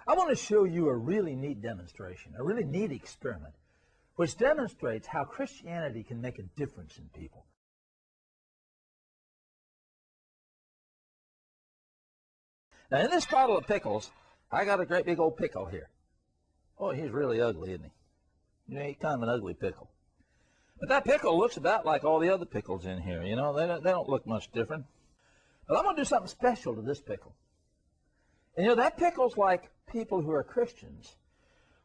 I want to show you a really neat demonstration, a really neat experiment, which demonstrates how Christianity can make a difference in people. Now, in this bottle of pickles, I got a great big old pickle here. Oh, he's really ugly, isn't he? You know, he's kind of an ugly pickle. But that pickle looks about like all the other pickles in here. You know, they don't look much different. But I'm going to do something special to this pickle. And, you know, that pickle's like people who are Christians.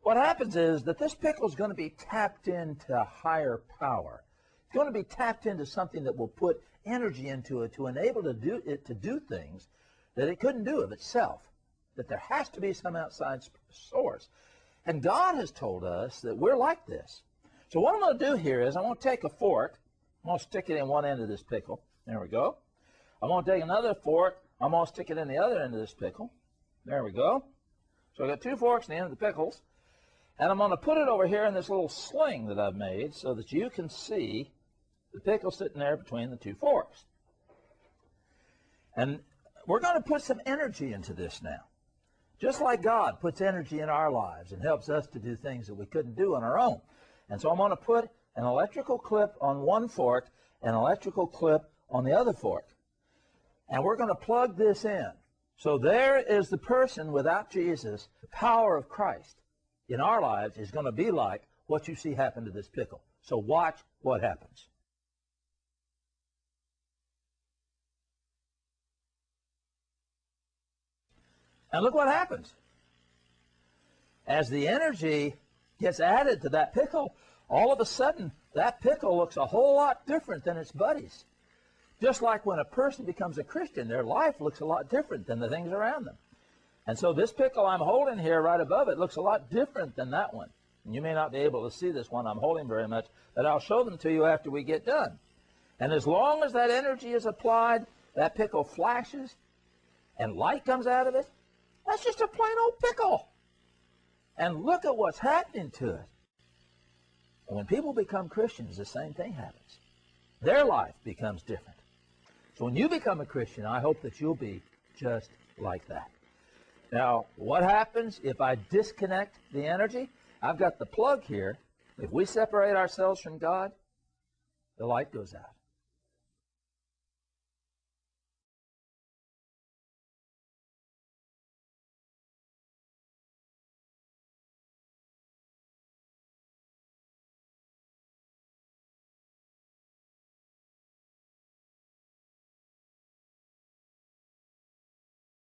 What happens is that this pickle is going to be tapped into higher power. It's going to be tapped into something that will put energy into it to enable it to do things that it couldn't do of itself, that there has to be some outside source. And God has told us that we're like this. So what I'm going to do here is I'm going to take a fork. I'm going to stick it in one end of this pickle. There we go. I'm going to take another fork. I'm going to stick it in the other end of this pickle. There we go. So I've got two forks in the end of the pickles. And I'm going to put it over here in this little sling that I've made so that you can see the pickle sitting there between the two forks. And we're going to put some energy into this now. Just like God puts energy in our lives and helps us to do things that we couldn't do on our own. And so I'm going to put an electrical clip on one fork and an electrical clip on the other fork. And we're going to plug this in. So there is the person without Jesus. The power of Christ in our lives is going to be like what you see happen to this pickle. So watch what happens. And look what happens. As the energy gets added to that pickle, all of a sudden, that pickle looks a whole lot different than its buddies. Just like when a person becomes a Christian, their life looks a lot different than the things around them. And so this pickle I'm holding here right above it looks a lot different than that one. And you may not be able to see this one I'm holding very much, but I'll show them to you after we get done. And as long as that energy is applied, that pickle flashes and light comes out of it. That's just a plain old pickle. And look at what's happening to it. And when people become Christians, the same thing happens. Their life becomes different. So when you become a Christian, I hope that you'll be just like that. Now, what happens if I disconnect the energy? I've got the plug here. If we separate ourselves from God, the light goes out.